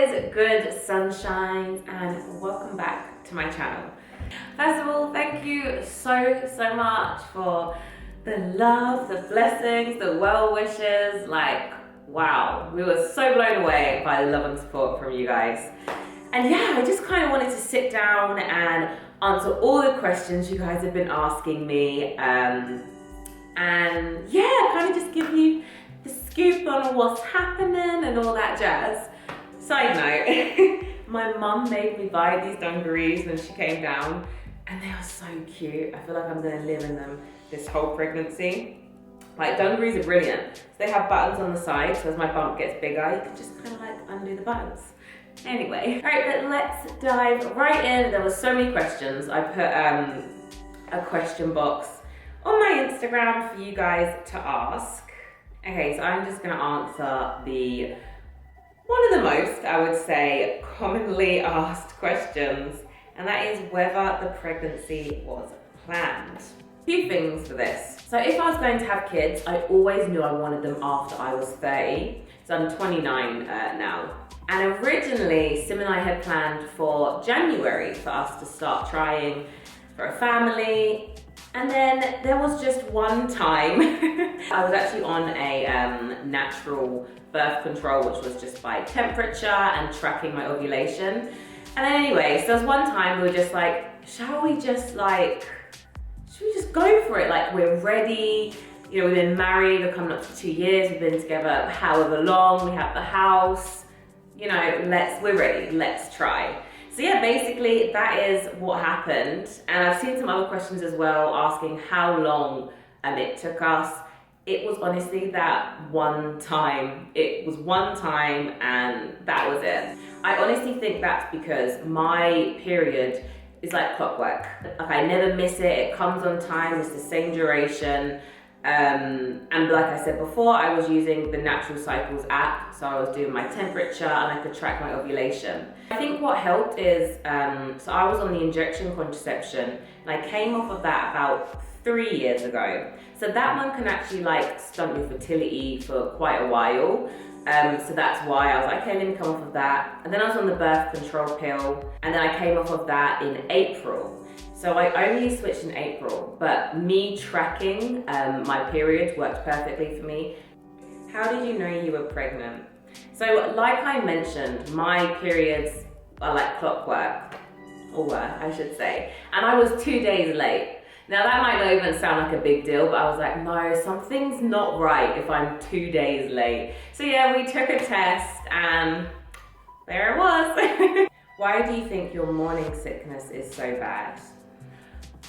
is good, sunshines, and welcome back to my channel. First of all, thank you so much for the love, the blessings, the well wishes. Like, wow, we were so blown away by the love and support from you guys. And yeah, I just kind of wanted to sit down and answer all the questions you guys have been asking me. And yeah, kind of just give you the scoop on what's happening and all that jazz. Side note, my mum made me buy these dungarees when she came down, and they are so cute. I feel like I'm gonna live in them this whole pregnancy. Like, dungarees are brilliant. So they have buttons on the side, so as my bump gets bigger, you can just kind of like undo the buttons. Anyway, all right, but let's dive right in. There were so many questions. I put a question box on my Instagram for you guys to ask. Okay, so I'm just gonna answer one of the most, I would say, commonly asked questions, and that is whether the pregnancy was planned. A few things for this. So if I was going to have kids, I always knew I wanted them after I was 30. So I'm 29 now. And originally, Sim and I had planned for January for us to start trying for a family. And then there was just one time, I was actually on a natural birth control, which was just by temperature and tracking my ovulation. And then anyway, so there was one time we were just like, should we just go for it? Like, we're ready, you know, we've been married, we're coming up to 2 years, we've been together however long, we have the house, you know, we're ready, let's try. So yeah, basically that is what happened. And I've seen some other questions as well asking how long it took us. It was honestly that one time. It was one time and that was it. I honestly think that's because my period is like clockwork. Like, I never miss it. It comes on time. It's the same duration. And like I said before, I was using the Natural Cycles app, so I was doing my temperature and I could track my ovulation. I think what helped is, so I was on the injection contraception and I came off of that about 3 years ago. So that one can actually like stunt your fertility for quite a while. So that's why I was like, okay, let me come off of that. And then I was on the birth control pill, and then I came off of that in April. So I only switched in April, but me tracking my periods worked perfectly for me. How did you know you were pregnant? So like I mentioned, my periods are like clockwork, or were, I should say. And I was 2 days late. Now that might not even sound like a big deal, but I was like, no, something's not right if I'm 2 days late. So yeah, we took a test and there it was. Why do you think your morning sickness is so bad?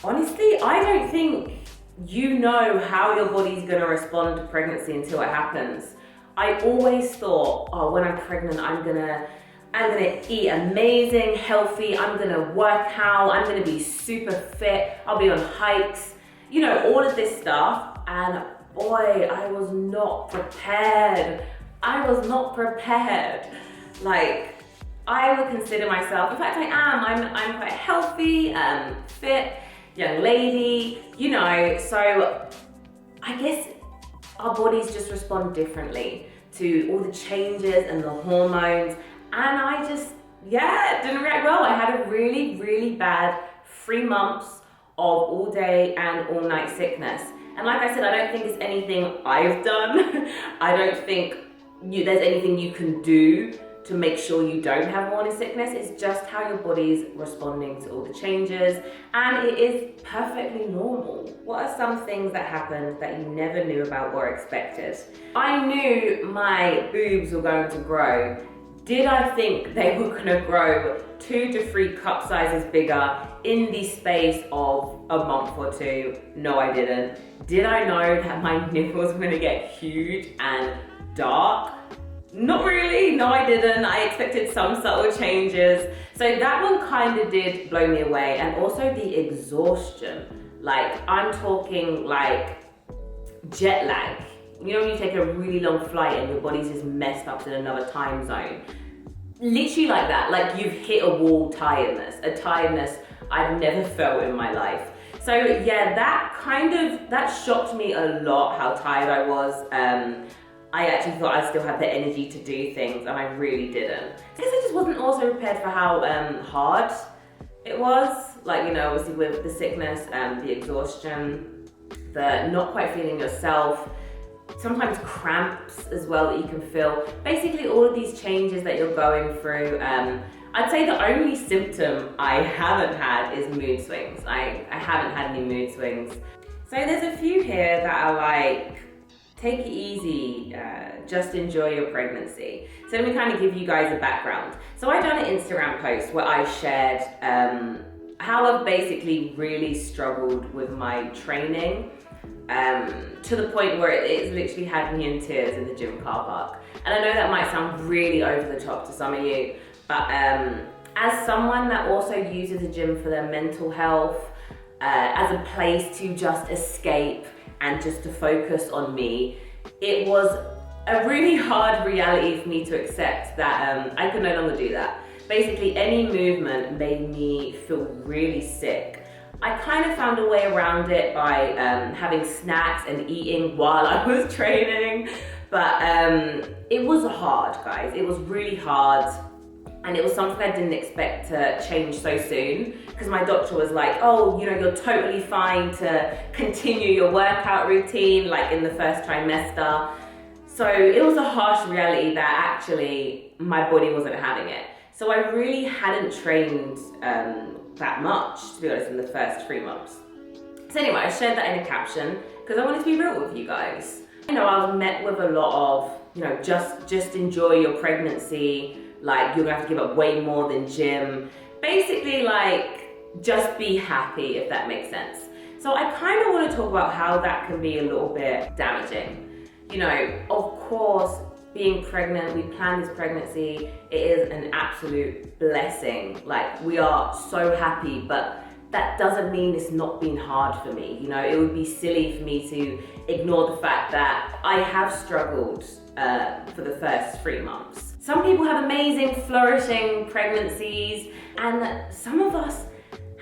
Honestly, I don't think you know how your body's gonna respond to pregnancy until it happens. I always thought, oh, when I'm pregnant, I'm gonna eat amazing, healthy, I'm gonna work out, I'm gonna be super fit, I'll be on hikes, you know, all of this stuff. And boy, I was not prepared. I was not prepared. Like, I would consider myself, in fact I am, I'm quite healthy, fit, young lady, you know, so I guess our bodies just respond differently to all the changes and the hormones, and I just, yeah, didn't react well. I had a really bad 3 months of all day and all night sickness. And like I said, I don't think it's anything I've done. I don't think there's anything you can do to make sure you don't have morning sickness. It's just how your body's responding to all the changes, and it is perfectly normal. What are some things that happened that you never knew about or expected? I knew my boobs were going to grow. Did I think they were gonna grow 2 to 3 cup sizes bigger in the space of a month or 2? No, I didn't. Did I know that my nipples were gonna get huge and dark? Not really, no I didn't. I expected some subtle changes. So that one kind of did blow me away. And also the exhaustion. Like, I'm talking like jet lag. You know when you take a really long flight and your body's just messed up in another time zone? Literally like that, like you've hit a wall tiredness, a tiredness I've never felt in my life. So yeah, that shocked me a lot, how tired I was. I actually thought I still had the energy to do things, and I really didn't. I guess I just wasn't also prepared for how hard it was. Like, you know, obviously with the sickness and the exhaustion, the not quite feeling yourself, sometimes cramps as well that you can feel. Basically all of these changes that you're going through. I'd say the only symptom I haven't had is mood swings. I haven't had any mood swings. So there's a few here that are like, take it easy, just enjoy your pregnancy. So let me kind of give you guys a background. So I done an Instagram post where I shared how I've basically really struggled with my training to the point where it's literally had me in tears in the gym car park. And I know that might sound really over the top to some of you, but as someone that also uses the gym for their mental health, as a place to just escape and just to focus on me, it was a really hard reality for me to accept that I could no longer do that. Basically, any movement made me feel really sick. I kind of found a way around it by having snacks and eating while I was training, but it was hard, guys. It was really hard. And it was something I didn't expect to change so soon, because my doctor was like, oh, you know, you're totally fine to continue your workout routine like in the first trimester. So it was a harsh reality that actually my body wasn't having it. So I really hadn't trained that much, to be honest, in the first 3 months. So anyway, I shared that in a caption because I wanted to be real with you guys. You know, I was met with a lot of, you know, just enjoy your pregnancy. Like, you're gonna have to give up way more than gym. Basically, like, just be happy, if that makes sense. So I kind of want to talk about how that can be a little bit damaging. You know, of course, being pregnant, we planned this pregnancy, it is an absolute blessing. Like, we are so happy, but that doesn't mean it's not been hard for me. You know, it would be silly for me to ignore the fact that I have struggled for the first 3 months. Some people have amazing, flourishing pregnancies, and some of us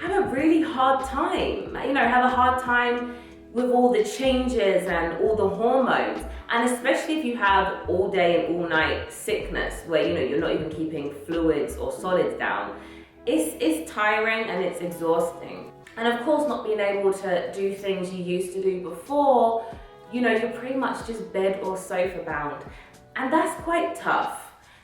have a really hard time. You know, have a hard time with all the changes and all the hormones. And especially if you have all day and all night sickness where, you know, you're not even keeping fluids or solids down. It's tiring and it's exhausting. And of course, not being able to do things you used to do before, you know, you're pretty much just bed or sofa bound. And that's quite tough.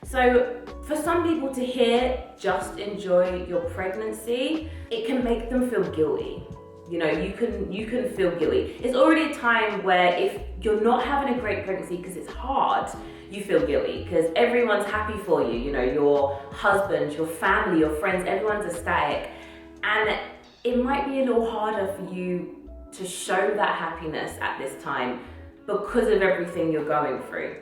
So for some people to hear, just enjoy your pregnancy, it can make them feel guilty. You know, you can feel guilty. It's already a time where if you're not having a great pregnancy because it's hard, you feel guilty because everyone's happy for you. You know, your husband, your family, your friends, everyone's ecstatic. And it might be a little harder for you to show that happiness at this time because of everything you're going through.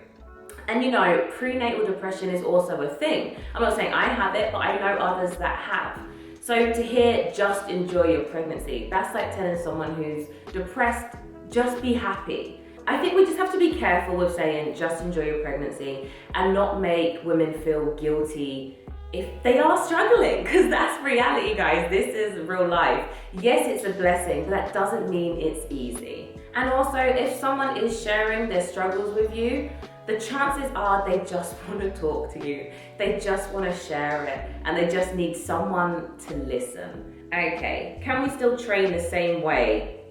And you know, prenatal depression is also a thing. I'm not saying I have it, but I know others that have. So to hear, just enjoy your pregnancy, that's like telling someone who's depressed, just be happy. I think we just have to be careful with saying, just enjoy your pregnancy, and not make women feel guilty if they are struggling, because that's reality, guys. This is real life. Yes, it's a blessing, but that doesn't mean it's easy. And also, if someone is sharing their struggles with you, the chances are they just want to talk to you. They just want to share it, and they just need someone to listen. Okay, can we still train the same way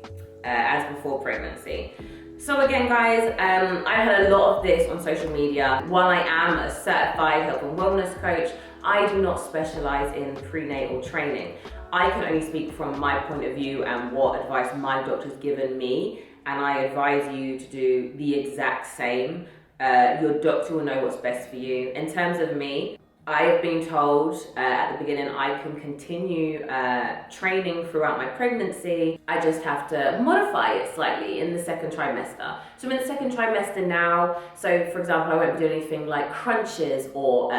as before pregnancy? So again, guys, I had a lot of this on social media. While I am a certified health and wellness coach, I do not specialize in prenatal training. I can only speak from my point of view and what advice my doctor's given me, and I advise you to do the exact same. Your doctor will know what's best for you. In terms of me, I have been told at the beginning I can continue training throughout my pregnancy. I just have to modify it slightly in the second trimester. So I'm in the second trimester now. So for example, I won't be doing anything like crunches or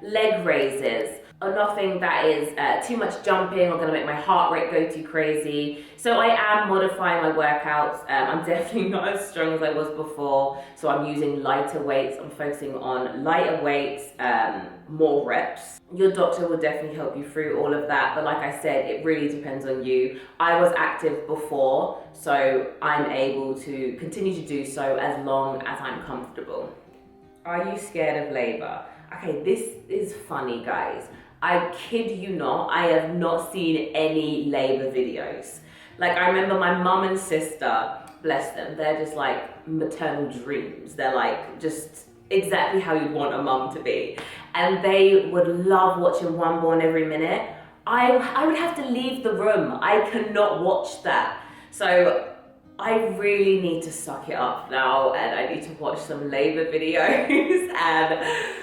leg raises, or nothing that is too much jumping or gonna make my heart rate go too crazy. So I am modifying my workouts. I'm definitely not as strong as I was before. So I'm using lighter weights. I'm focusing on lighter weights, more reps. Your doctor will definitely help you through all of that. But like I said, it really depends on you. I was active before, so I'm able to continue to do so as long as I'm comfortable. Are you scared of labor? Okay, this is funny, guys. I kid you not, I have not seen any labor videos. Like, I remember my mum and sister, bless them, they're just like maternal dreams. They're like just exactly how you'd want a mum to be. And they would love watching One Born Every Minute. I would have to leave the room. I cannot watch that. So I really need to suck it up now, and I need to watch some labor videos and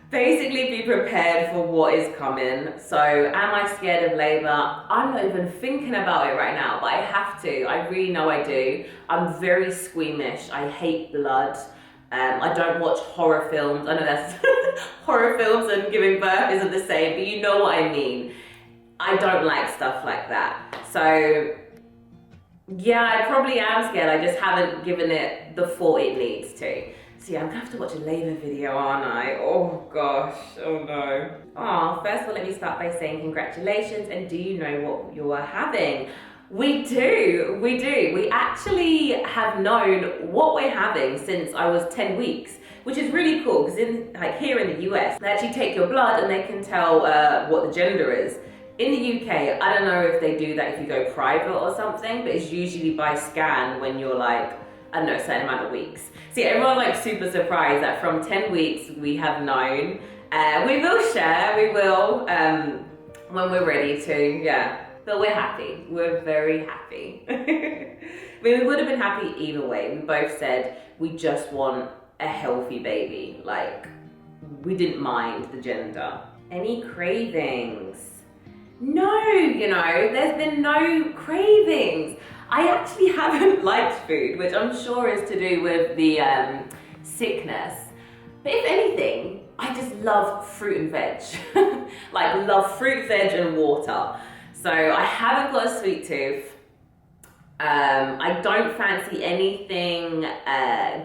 basically be prepared for what is coming. So am I scared of labor? I'm not even thinking about it right now, but I have to. I really know I do. I'm very squeamish. I hate blood. I don't watch horror films. I know that's horror films and giving birth isn't the same, but you know what I mean. I don't like stuff like that. So yeah, I probably am scared. I just haven't given it the thought it needs to. So yeah, I'm gonna have to watch a labor video, aren't I? Oh gosh, oh no. Oh, first of all, let me start by saying congratulations, and do you know what you are having? We do. We actually have known what we're having since I was 10 weeks, which is really cool, because here in the US, they actually take your blood and they can tell what the gender is. In the UK, I don't know if they do that if you go private or something, but it's usually by scan when you're like, I don't know, a certain amount of weeks. So yeah, everyone's like super surprised that from 10 weeks we have known. We will share, we will, when we're ready to, yeah. But we're happy, we're very happy. I mean, we would have been happy either way. We both said we just want a healthy baby. Like, we didn't mind the gender. Any cravings? No, you know, there's been no cravings. I actually haven't liked food, which I'm sure is to do with the sickness. But if anything, I just love fruit and veg. Like, love fruit, veg, and water. So I haven't got a sweet tooth. I don't fancy anything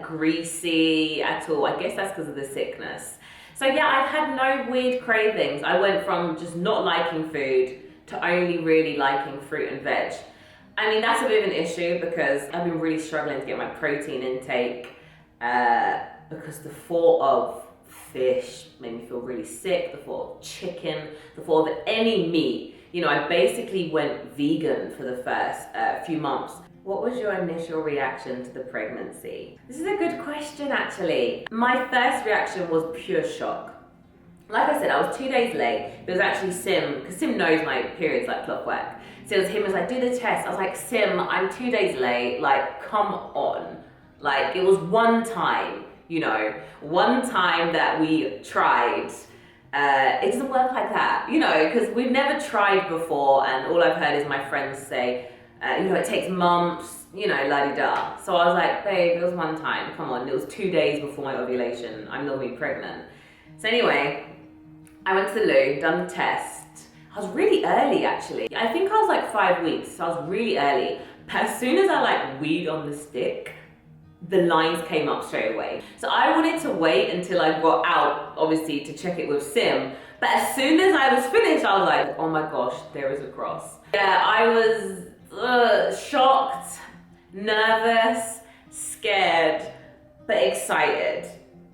greasy at all. I guess that's because of the sickness. So yeah, I've had no weird cravings. I went from just not liking food to only really liking fruit and veg. I mean, that's a bit of an issue because I've been really struggling to get my protein intake because the thought of fish made me feel really sick, the thought of chicken, the thought of any meat. You know, I basically went vegan for the first few months. What was your initial reaction to the pregnancy? This is a good question, actually. My first reaction was pure shock. Like I said, I was 2 days late. It was actually Sim, because Sim knows my periods like clockwork. So it was him, was like, do the test. I was like, Sim, I'm 2 days late. Like, come on. Like, it was one time, you know, one time that we tried. It doesn't work like that, you know, because we've never tried before, and all I've heard is my friends say, you know, it takes months, you know, la-di-da. So I was like, babe, it was one time, come on. It was 2 days before my ovulation. I'm not being pregnant. So anyway, I went to the loo, done the test. I was really early, actually. I think I was like 5 weeks, so I was really early. But as soon as I like weed on the stick, the lines came up straight away. So I wanted to wait until I got out, obviously, to check it with Sim. But as soon as I was finished, I was like, oh my gosh, there is a cross. Yeah, I was shocked, nervous, scared, but excited.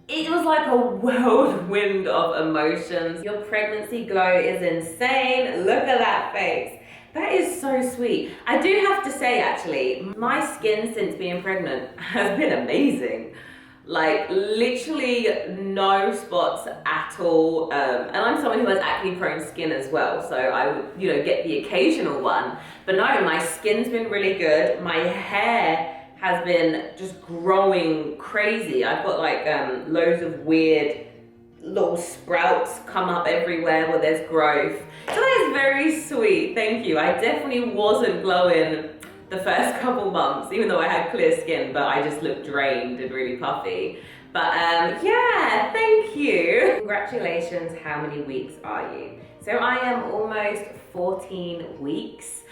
It was like a whirlwind of emotions. Your pregnancy glow is insane. Look at that face. That is so sweet. I do have to say, actually, my skin since being pregnant has been amazing. Like, literally no spots at all. And I'm someone who has acne-prone skin as well, so I would, you know, get the occasional one. But no, my skin's been really good. My hair has been just growing crazy. I've got like loads of weird little sprouts come up everywhere where there's growth. So that is very sweet, thank you. I definitely wasn't glowing the first couple months, even though I had clear skin, but I just looked drained and really puffy. But yeah, thank you. Congratulations, how many weeks are you? So I am almost 14 weeks.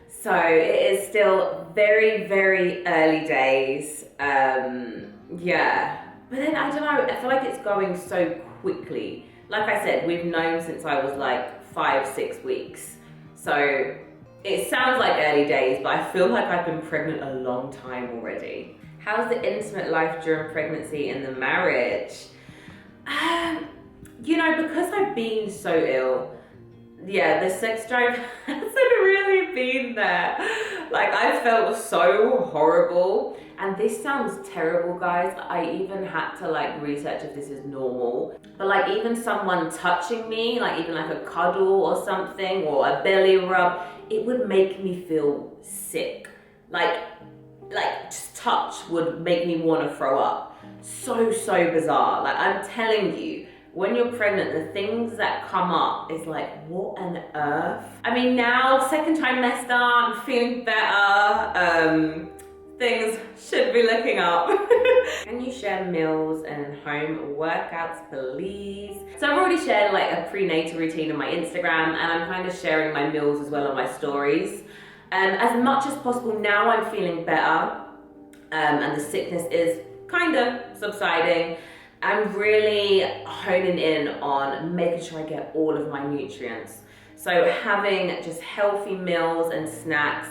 So it is still very, very early days. Yeah, but then I don't know, I feel like it's going so quickly. Like I said, we've known since I was like 5-6 weeks. So it sounds like early days, but I feel like I've been pregnant a long time already. How's the intimate life during pregnancy and the marriage? been so ill. Yeah, the sex drive hasn't really been there. Like, I felt so horrible. And this sounds terrible, guys. I even had to like research if this is normal. But like, even someone touching me, like even like a cuddle or something, or a belly rub, it would make me feel sick. Like just touch would make me want to throw up. So bizarre. Like, I'm telling you, when you're pregnant, the things that come up is like, what on earth? I mean, now, second trimester, I'm feeling better. Things should be looking up. Can you share meals and home workouts, please? So I've already shared like a prenatal routine on my Instagram, and I'm kind of sharing my meals as well on my stories. As much as possible, now I'm feeling better, and the sickness is kind of subsiding. I'm really honing in on making sure I get all of my nutrients. So having just healthy meals and snacks,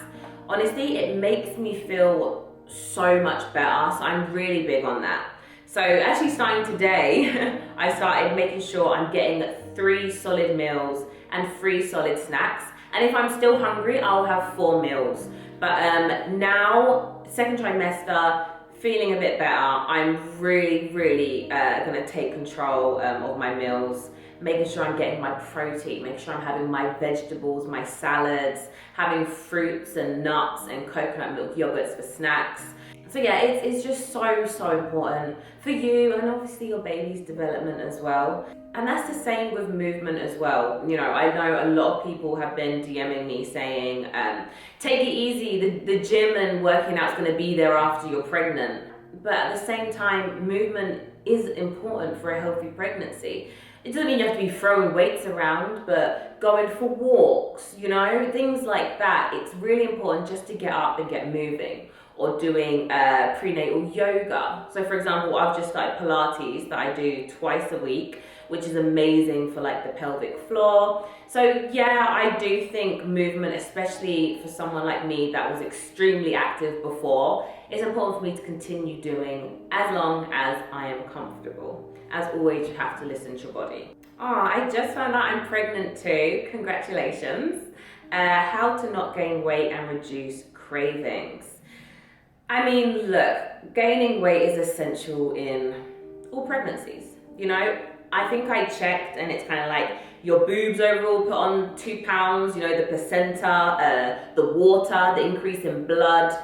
honestly, it makes me feel so much better. So I'm really big on that. So actually starting today, I started making sure I'm getting 3 solid meals and 3 solid snacks. And if I'm still hungry, I'll have 4 meals. But now, second trimester, feeling a bit better, I'm really gonna take control of my meals, making sure I'm getting my protein, making sure I'm having my vegetables, my salads, having fruits and nuts and coconut milk yogurts for snacks. So yeah, it's just so important for you and obviously your baby's development as well. And that's the same with movement as well. You know, I know a lot of people have been DMing me saying, take it easy, the gym and working out's gonna be there after you're pregnant. But at the same time, movement is important for a healthy pregnancy. It doesn't mean you have to be throwing weights around, but going for walks, you know, things like that. It's really important just to get up and get moving, or doing prenatal yoga. So for example, I've just started Pilates that I do twice a week, which is amazing for like the pelvic floor. So yeah, I do think movement, especially for someone like me that was extremely active before, is important for me to continue doing as long as I am comfortable. As always, you have to listen to your body. Oh, I just found out I'm pregnant too. Congratulations. How to not gain weight and reduce cravings. I mean, look, gaining weight is essential in all pregnancies. You know, I think I checked and it's kind of like your boobs overall put on 2 pounds, you know, the placenta, the water, the increase in blood.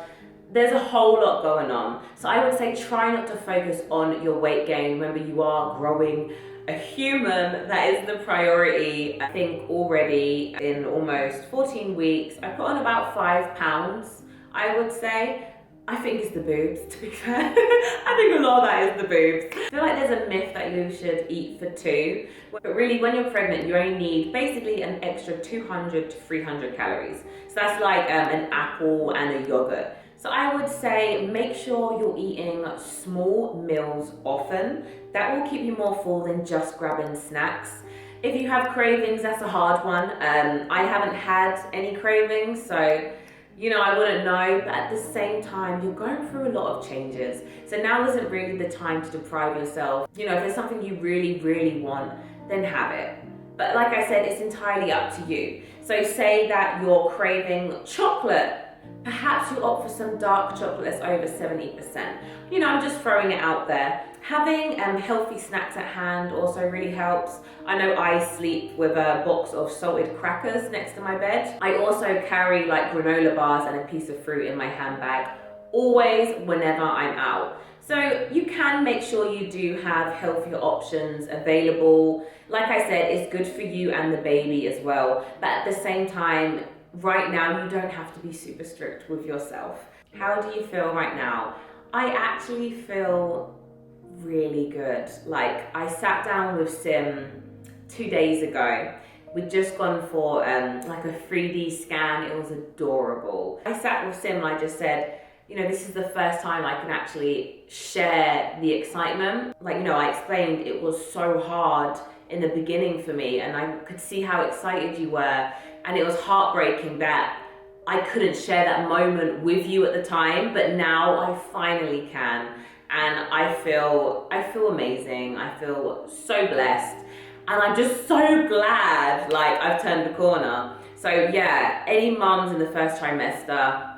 There's a whole lot going on. So I would say try not to focus on your weight gain. Remember, you are growing a human. That is the priority. I think already in almost 14 weeks, I put on about 5 pounds, I would say. I think it's the boobs, to be fair. I think a lot of that is the boobs. I feel like there's a myth that you should eat for 2, but really when you're pregnant, you only need basically an extra 200 to 300 calories. So that's like an apple and a yogurt. So I would say make sure you're eating small meals often. That will keep you more full than just grabbing snacks. If you have cravings, that's a hard one. I haven't had any cravings, so you know, I wouldn't know, but at the same time, you're going through a lot of changes. So now isn't really the time to deprive yourself. You know, if there's something you really want, then have it. But like I said, it's entirely up to you. So say that you're craving chocolate. Perhaps you opt for some dark chocolate that's over 70%. You know, I'm just throwing it out there. Having healthy snacks at hand also really helps. I know I sleep with a box of salted crackers next to my bed. I also carry like granola bars and a piece of fruit in my handbag, always whenever I'm out. So you can make sure you do have healthier options available. Like I said, it's good for you and the baby as well. But at the same time, right now, you don't have to be super strict with yourself. How do you feel right now? I actually feel really good. Like, I sat down with Sim 2 days ago. We'd just gone for like a 3D scan. It was adorable. I sat with Sim and I just said, you know, this is the first time I can actually share the excitement. Like, you know, I explained it was so hard in the beginning for me and I could see how excited you were, and it was heartbreaking that I couldn't share that moment with you at the time, but now I finally can, and I feel amazing. I feel so blessed. And I'm just so glad, like, I've turned the corner. So yeah, any mums in the first trimester,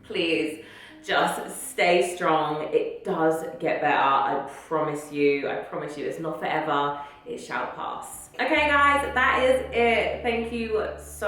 please just stay strong. It does get better, I promise you. It's not forever, it shall pass. Okay guys, that is it. Thank you so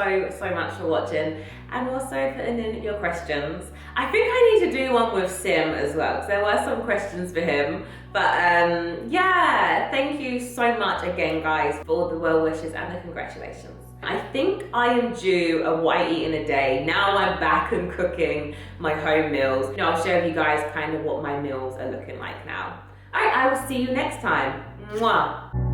much for watching and also putting in your questions. I think I need to do one with Sim as well, because there were some questions for him. But yeah, thank you so much again guys for all the well wishes and the congratulations. I think I am due a white eat in a day. Now I'm back and cooking my home meals. You know, I'll share with you guys kind of what my meals are looking like now. All right, I will see you next time. Mwah.